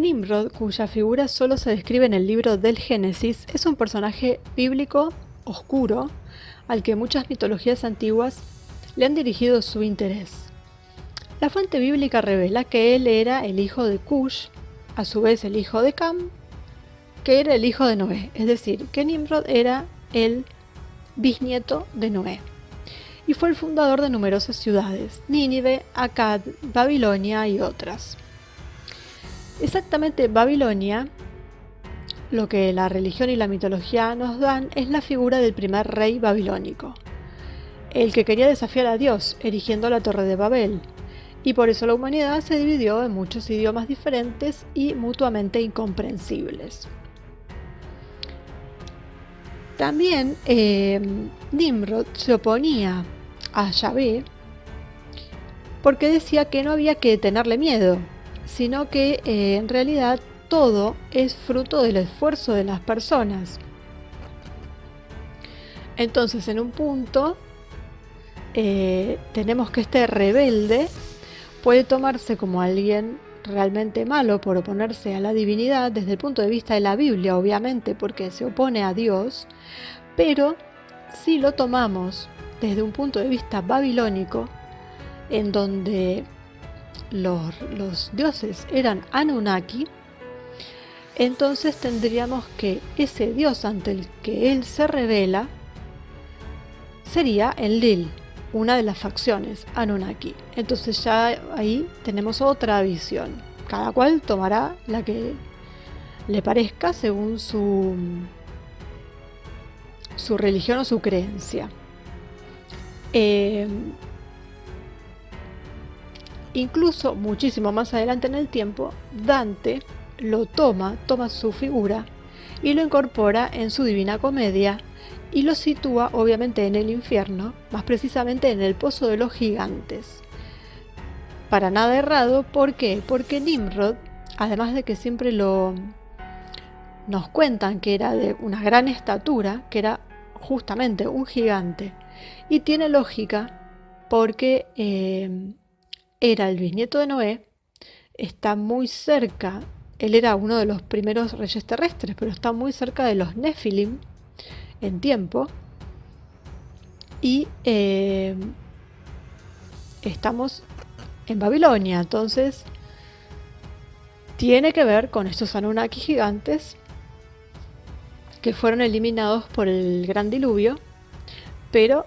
Nimrod, cuya figura solo se describe en el libro del Génesis, es un personaje bíblico oscuro al que muchas mitologías antiguas le han dirigido su interés. La fuente bíblica revela que él era el hijo de Cush, a su vez el hijo de Cam, que era el hijo de Noé, es decir, que Nimrod era el bisnieto de Noé, y fue el fundador de numerosas ciudades, Nínive, Akkad, Babilonia y otras. Exactamente Babilonia, lo que la religión y la mitología nos dan, es la figura del primer rey babilónico, el que quería desafiar a Dios, erigiendo la Torre de Babel, y por eso la humanidad se dividió en muchos idiomas diferentes y mutuamente incomprensibles. También Nimrod se oponía a Yahvé porque decía que no había que tenerle miedo, sino que en realidad todo es fruto del esfuerzo de las personas. Entonces, en un punto, tenemos que este rebelde puede tomarse como alguien realmente malo por oponerse a la divinidad desde el punto de vista de la Biblia, obviamente, porque se opone a Dios, pero si lo tomamos desde un punto de vista babilónico, en donde los dioses eran Anunnaki, entonces tendríamos que ese dios ante el que él se revela sería Enlil, una de las facciones Anunnaki. Entonces ya ahí tenemos otra visión. Cada cual tomará la que le parezca según su religión o su creencia. Incluso muchísimo más adelante en el tiempo, Dante lo toma su figura y lo incorpora en su Divina Comedia y lo sitúa obviamente en el infierno, más precisamente en el Pozo de los Gigantes. Para nada errado, ¿por qué? Porque Nimrod, además de que siempre nos cuentan que era de una gran estatura, que era justamente un gigante, y tiene lógica porque era el bisnieto de Noé, está muy cerca, él era uno de los primeros reyes terrestres, pero está muy cerca de los Nefilim en tiempo, y estamos en Babilonia, entonces tiene que ver con estos Anunnaki gigantes que fueron eliminados por el gran diluvio, pero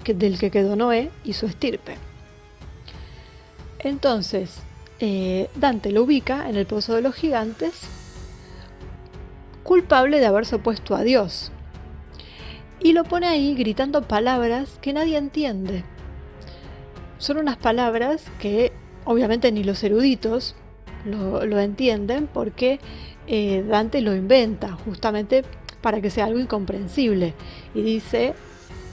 del que quedó Noé y su estirpe. Entonces, Dante lo ubica en el Pozo de los Gigantes, culpable de haberse opuesto a Dios, y lo pone ahí gritando palabras que nadie entiende. Son unas palabras que obviamente ni los eruditos lo entienden, porque Dante lo inventa justamente para que sea algo incomprensible, y dice,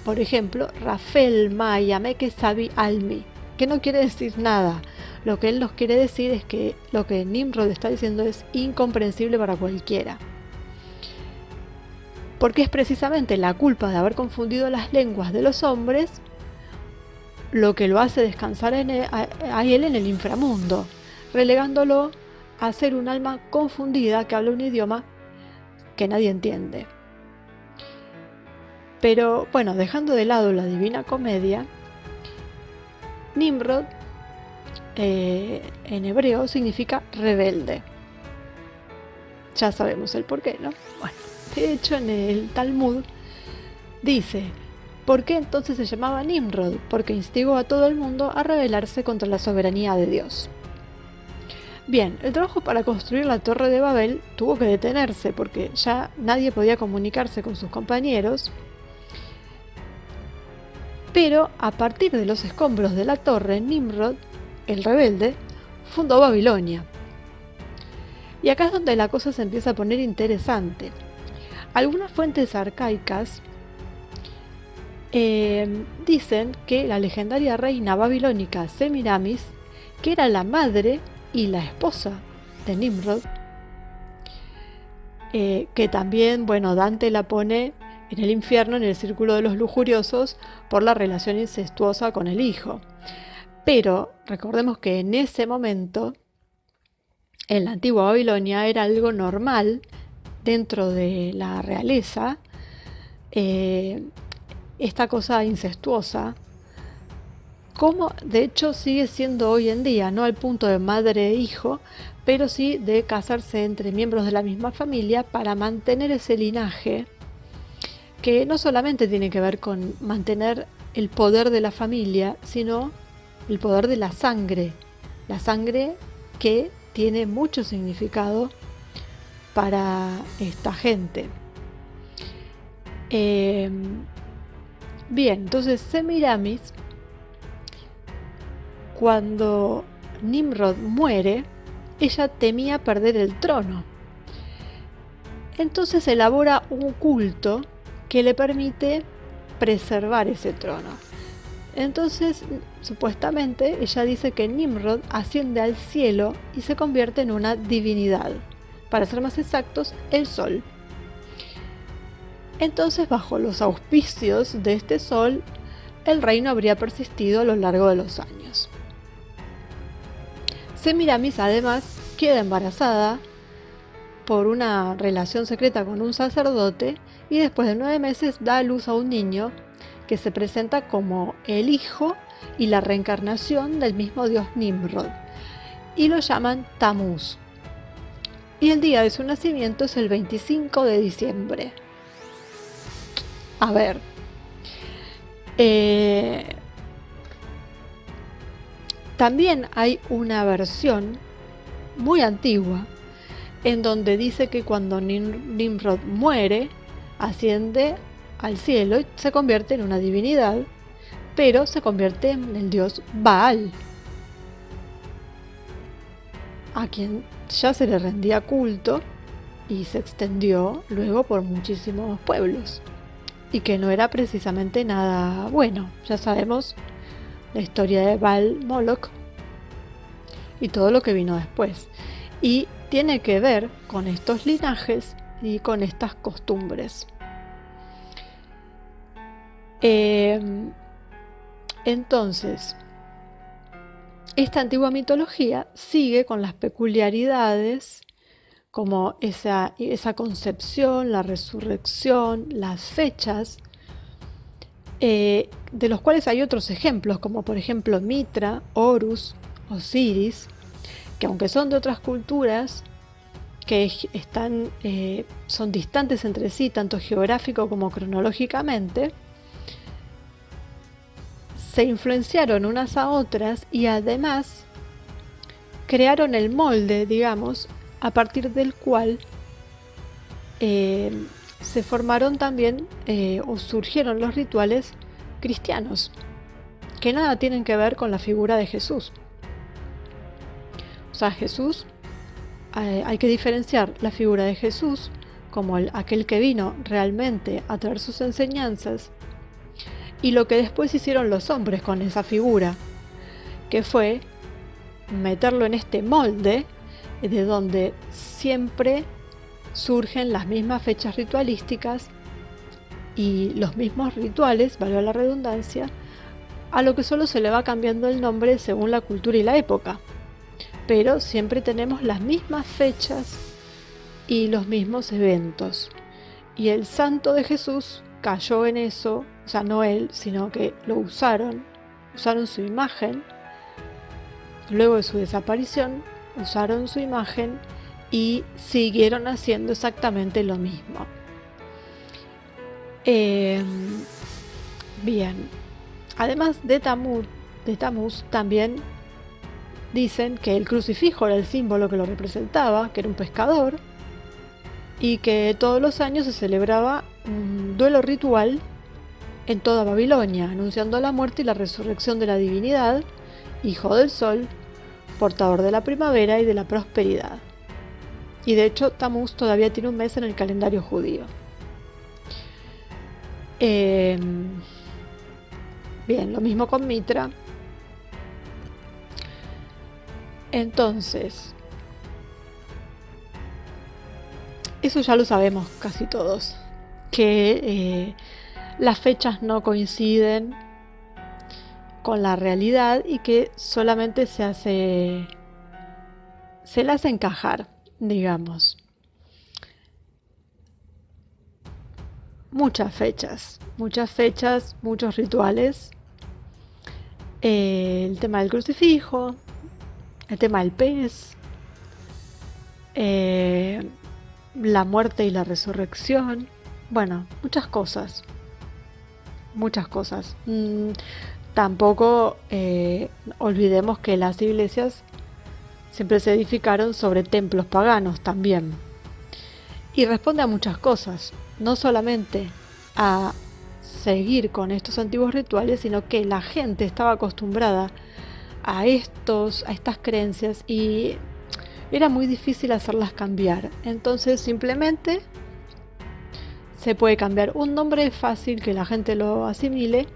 por ejemplo, Rafael Maya Meke Sabi Almi, que no quiere decir nada. Lo que él nos quiere decir es que lo que Nimrod está diciendo es incomprensible para cualquiera, porque es precisamente la culpa de haber confundido las lenguas de los hombres lo que lo hace descansar a él en el inframundo, relegándolo a ser un alma confundida que habla un idioma que nadie entiende. Pero bueno, dejando de lado la Divina Comedia, Nimrod en hebreo significa rebelde. Ya sabemos el porqué, ¿no? Bueno, de hecho en el Talmud dice, ¿por qué entonces se llamaba Nimrod? Porque instigó a todo el mundo a rebelarse contra la soberanía de Dios. Bien, el trabajo para construir la Torre de Babel tuvo que detenerse porque ya nadie podía comunicarse con sus compañeros, pero a partir de los escombros de la torre, Nimrod, el rebelde, fundó Babilonia. Y acá es donde la cosa se empieza a poner interesante. Algunas fuentes arcaicas dicen que la legendaria reina babilónica Semiramis, que era la madre y la esposa de Nimrod, que también, bueno, Dante la pone en el infierno, en el círculo de los lujuriosos, por la relación incestuosa con el hijo. Pero recordemos que en ese momento en la antigua Babilonia era algo normal dentro de la realeza, eh, esta cosa incestuosa, como de hecho sigue siendo hoy en día, no al punto de madre e hijo, pero sí de casarse entre miembros de la misma familia para mantener ese linaje, que no solamente tiene que ver con mantener el poder de la familia, sino el poder de la sangre que tiene mucho significado para esta gente. Bien, entonces Semiramis, cuando Nimrod muere, ella temía perder el trono. Entonces elabora un culto que le permite preservar ese trono. Entonces, supuestamente, ella dice que Nimrod asciende al cielo y se convierte en una divinidad. Para ser más exactos, el sol. Entonces, bajo los auspicios de este sol, el reino habría persistido a lo largo de los años. Semiramis, además, queda embarazada por una relación secreta con un sacerdote y después de 9 meses da a luz a un niño que se presenta como el hijo y la reencarnación del mismo dios Nimrod, y lo llaman Tamuz. Y el día de su nacimiento es el 25 de diciembre. A ver, también hay una versión muy antigua en donde dice que cuando Nimrod muere, asciende al cielo y se convierte en una divinidad, pero se convierte en el dios Baal, a quien ya se le rendía culto y se extendió luego por muchísimos pueblos, y que no era precisamente nada bueno. Ya sabemos la historia de Baal Moloch y todo lo que vino después, y tiene que ver con estos linajes y con estas costumbres. Entonces, esta antigua mitología sigue con las peculiaridades como esa concepción, la resurrección, las fechas, de los cuales hay otros ejemplos, como por ejemplo Mitra, Horus, Osiris, que aunque son de otras culturas, que son distantes entre sí, tanto geográfico como cronológicamente, se influenciaron unas a otras y además crearon el molde, digamos, a partir del cual se formaron también o surgieron los rituales cristianos, que nada tienen que ver con la figura de Jesús. O sea, Jesús, hay que diferenciar la figura de Jesús como aquel que vino realmente a traer sus enseñanzas, y lo que después hicieron los hombres con esa figura, que fue meterlo en este molde de donde siempre surgen las mismas fechas ritualísticas y los mismos rituales, valga la redundancia, a lo que solo se le va cambiando el nombre según la cultura y la época. Pero siempre tenemos las mismas fechas y los mismos eventos. Y el santo de Jesús cayó en eso, o sea, no él, sino que lo usaron su imagen, luego de su desaparición, usaron su imagen y siguieron haciendo exactamente lo mismo. Bien, además de Tamuz, también dicen que el crucifijo era el símbolo que lo representaba, que era un pescador, y que todos los años se celebraba un duelo ritual en toda Babilonia, anunciando la muerte y la resurrección de la divinidad, hijo del sol, portador de la primavera y de la prosperidad. Y de hecho, Tamuz todavía tiene un mes en el calendario judío. Bien, lo mismo con Mitra. Entonces, eso ya lo sabemos casi todos, que las fechas no coinciden con la realidad y que solamente se se las hace encajar, digamos. Muchas fechas, muchos rituales. El tema del crucifijo, el tema del pez, la muerte y la resurrección. Bueno, muchas cosas. Tampoco olvidemos que las iglesias siempre se edificaron sobre templos paganos también. Y responde a muchas cosas, no solamente a seguir con estos antiguos rituales, sino que la gente estaba acostumbrada a estas creencias y era muy difícil hacerlas cambiar. Entonces simplemente se puede cambiar un nombre, es fácil que la gente lo asimile,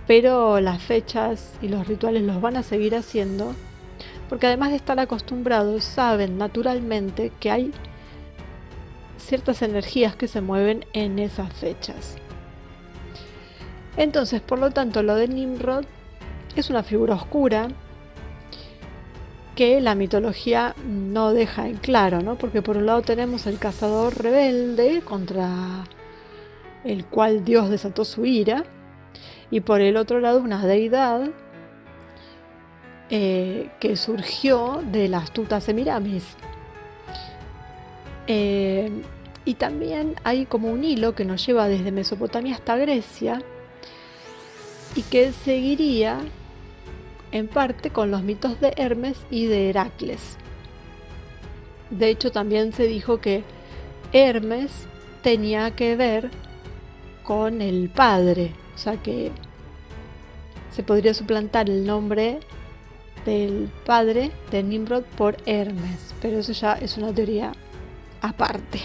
pero las fechas y los rituales los van a seguir haciendo, porque además de estar acostumbrados, saben naturalmente que hay ciertas energías que se mueven en esas fechas. Entonces, por lo tanto, lo de Nimrod es una figura oscura que la mitología no deja en claro, ¿no? Porque por un lado tenemos el cazador rebelde contra el cual Dios desató su ira, y por el otro lado una deidad que surgió de la astuta Semiramis. Y también hay como un hilo que nos lleva desde Mesopotamia hasta Grecia y que seguiría en parte con los mitos de Hermes y de Heracles. De hecho, también se dijo que Hermes tenía que ver con el padre, o sea que se podría suplantar el nombre del padre de Nimrod por Hermes, pero eso ya es una teoría aparte.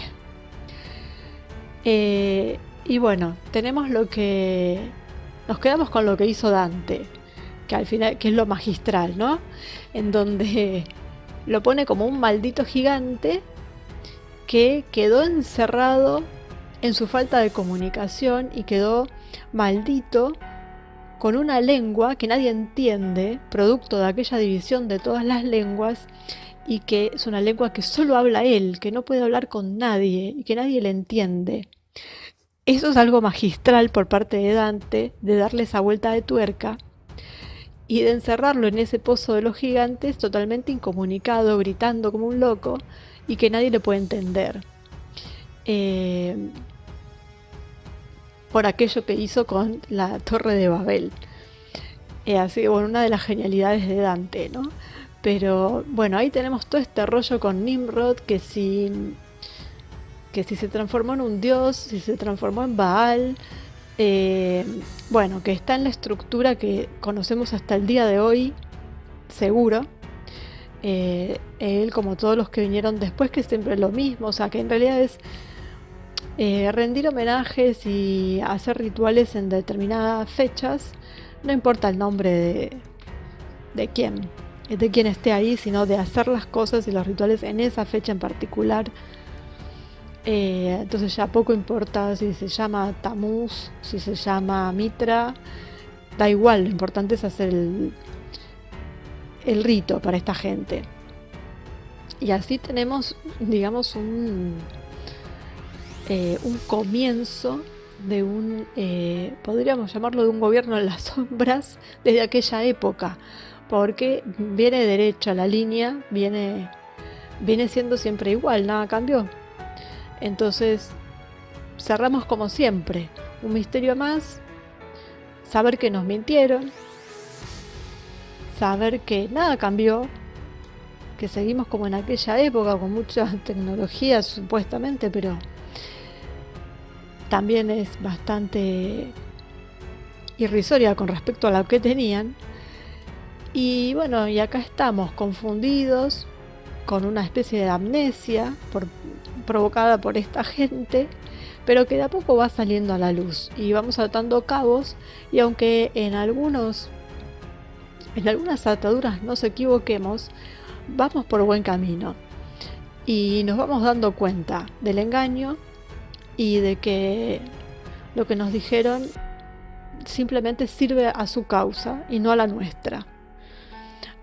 Y bueno, tenemos nos quedamos con lo que hizo Dante, que al final, que es lo magistral, ¿no? En donde lo pone como un maldito gigante que quedó encerrado en su falta de comunicación y quedó maldito con una lengua que nadie entiende, producto de aquella división de todas las lenguas, y que es una lengua que solo habla él, que no puede hablar con nadie y que nadie le entiende. Eso es algo magistral por parte de Dante, de darle esa vuelta de tuerca y de encerrarlo en ese pozo de los gigantes totalmente incomunicado, gritando como un loco y que nadie le puede entender. Por aquello que hizo con la Torre de Babel. Así, bueno, una de las genialidades de Dante, ¿no? Pero bueno, ahí tenemos todo este rollo con Nimrod, que si se transformó en un dios, si se transformó en Baal, bueno, que está en la estructura que conocemos hasta el día de hoy, seguro. Él, como todos los que vinieron después, que siempre es lo mismo, o sea, que en realidad es rendir homenajes y hacer rituales en determinadas fechas, no importa el nombre de quién esté ahí, sino de hacer las cosas y los rituales en esa fecha en particular. Entonces ya poco importa si se llama Tamuz, si se llama Mitra, da igual, lo importante es hacer el rito para esta gente. Y así tenemos, digamos, un comienzo de podríamos llamarlo de un gobierno en las sombras desde aquella época, porque viene derecha la línea, viene siendo siempre igual, nada cambió. Entonces cerramos como siempre, un misterio más, saber que nos mintieron, saber que nada cambió, que seguimos como en aquella época con mucha tecnología supuestamente, pero también es bastante irrisoria con respecto a lo que tenían. Y bueno, y acá estamos confundidos, con una especie de amnesia provocada por esta gente, pero que de a poco va saliendo a la luz y vamos atando cabos, y aunque en algunas ataduras nos equivoquemos, vamos por buen camino y nos vamos dando cuenta del engaño y de que lo que nos dijeron simplemente sirve a su causa y no a la nuestra.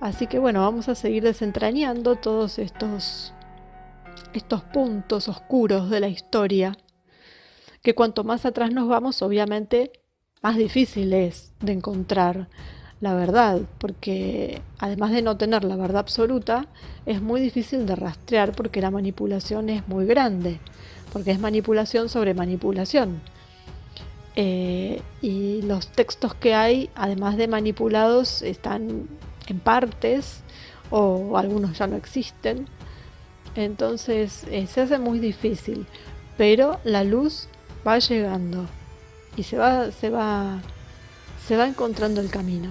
Así que bueno, vamos a seguir desentrañando todos estos puntos oscuros de la historia, que cuanto más atrás nos vamos, obviamente, más difícil es de encontrar la verdad, porque además de no tener la verdad absoluta, es muy difícil de rastrear porque la manipulación es muy grande, porque es manipulación sobre manipulación. Y los textos que hay, además de manipulados, están en partes o algunos ya no existen. Entonces se hace muy difícil, pero la luz va llegando y se va encontrando el camino.